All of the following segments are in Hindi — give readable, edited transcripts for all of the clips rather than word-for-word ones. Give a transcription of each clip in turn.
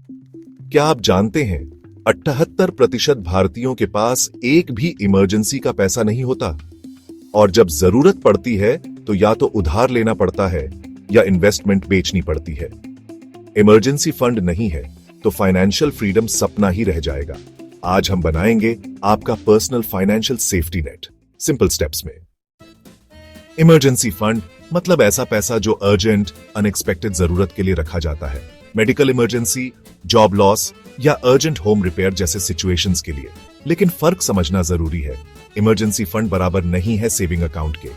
क्या आप जानते हैं 78% भारतीयों के पास एक भी इमरजेंसी का पैसा नहीं होता और जब जरूरत पड़ती है तो या तो उधार लेना पड़ता है या इन्वेस्टमेंट बेचनी पड़ती है। इमरजेंसी फंड नहीं है तो फाइनेंशियल फ्रीडम सपना ही रह जाएगा। आज हम बनाएंगे आपका personal financial safety net simple steps में। इमरजेंसी फंड मतलब ऐसा पैसा जो अर्जेंट अनएक्सपेक्टेड जरूरत के लिए रखा जाता है। मेडिकल इमरजेंसी, जॉब लॉस या अर्जेंट होम रिपेयर जैसे सिचुएशंस के लिए। लेकिन फर्क समझना जरूरी है। इमरजेंसी फंड बराबर नहीं है सेविंग अकाउंट के।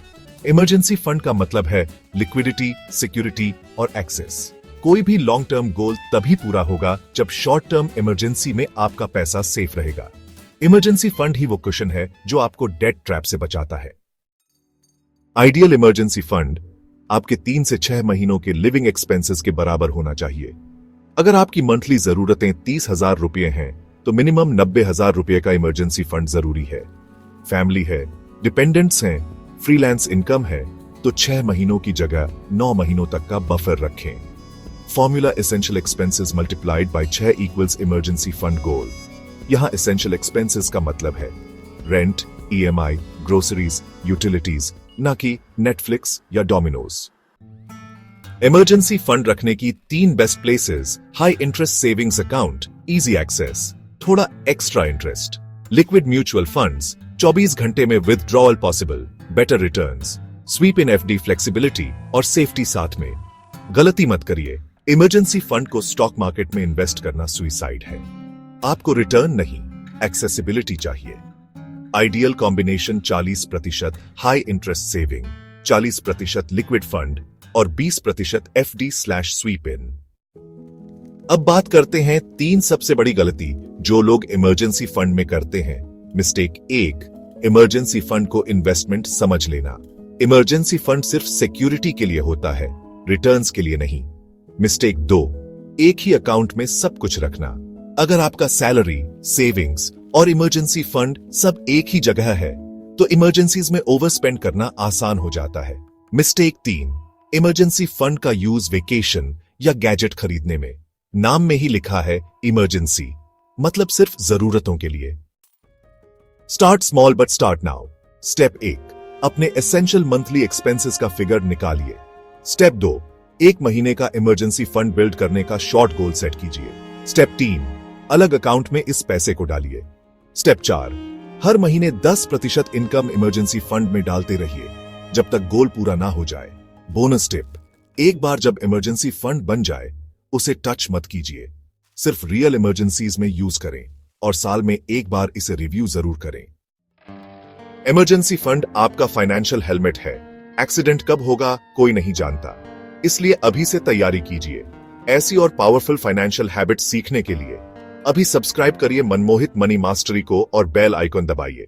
इमरजेंसी फंड का मतलब है लिक्विडिटी, सिक्योरिटी और एक्सेस। कोई भी लॉन्ग टर्म गोल तभी पूरा होगा जब शॉर्ट टर्म इमरजेंसी में आपका पैसा सेफ रहेगा। इमरजेंसी फंड ही वो कुशन है जो आपको डेट ट्रैप से बचाता है। आइडियल इमरजेंसी फंड आपके 3 से 6 महीनों के लिविंग एक्सपेंसेस के बराबर होना चाहिए। अगर आपकी मंथली जरूरतें 30,000 रुपए हैं तो मिनिमम 90,000 रुपए का इमरजेंसी फंड जरूरी है। फैमिली है, डिपेंडेंट्स हैं, फ्रीलांस इनकम है तो 6 महीनों की जगह 9 महीनों तक का बफर रखें। Formula essential expenses multiplied by 6 equals emergency fund goal. यहां एसेंशियल एक्सपेंसेस का मतलब है रेंट, ईएमआई, ग्रोसरीज, यूटिलिटीज, ना कि नेटफ्लिक्स या डोमिनोज। इमरजेंसी फंड रखने की 3 best places: high interest savings account, easy access, थोड़ा extra interest; liquid mutual funds, 24 घंटे में withdrawal possible, better returns; sweep in FD, flexibility और सेफ्टी साथ में। गलती मत करिए, इमरजेंसी फंड को स्टॉक मार्केट में इन्वेस्ट करना सुइसाइड है। आपको रिटर्न नहीं, एक्सेसिबिलिटी चाहिए। Ideal combination 40% high interest saving, 40% liquid fund और 20% एफडी/स्वीप इन। अब बात करते हैं 3 सबसे बड़ी गलती जो लोग इमरजेंसी फंड में करते हैं। मिस्टेक 1, इमरजेंसी फंड को इन्वेस्टमेंट समझ लेना। इमरजेंसी फंड सिर्फ सिक्योरिटी के लिए होता है, रिटर्न्स के लिए नहीं। मिस्टेक 2, एक ही अकाउंट में सब कुछ रखना। अगर आपका सैलरी, सेविंग्स और इमरजेंसी फंड सब एक ही जगह है तो इमरजेंसीज में ओवर स्पेंड करना आसान हो जाता है। मिस्टेक 3, इमरजेंसी फंड का यूज वेकेशन या गैजेट खरीदने में। नाम में ही लिखा है इमरजेंसी, मतलब सिर्फ जरूरतों के लिए। Start small but start now. Step 1, अपने एसेंशियल मंथली एक्सपेंसेस का फिगर निकालिए। स्टेप 2, 1 महीने का इमरजेंसी फंड बिल्ड करने का शॉर्ट गोल सेट कीजिए। स्टेप 3, अलग अकाउंट में इस पैसे को डालिए। स्टेप 4, हर महीने 10% इनकम इमरजेंसी फंड में डालते रहिए जब तक गोल पूरा ना हो जाए। बोनस टिप, एक बार जब इमरजेंसी फंड बन जाए उसे टच मत कीजिए। सिर्फ रियल इमरजेंसीज में यूज करें और साल में एक बार इसे रिव्यू जरूर करें। इमरजेंसी फंड आपका फाइनेंशियल हेलमेट है। एक्सीडेंट कब होगा कोई नहीं जानता, इसलिए अभी से तैयारी कीजिए। ऐसी और पावरफुल फाइनेंशियल हैबिट्स सीखने के लिए अभी सब्सक्राइब करिए मनमोहित मनी मास्टरी को और बेल आइकन दबाइए।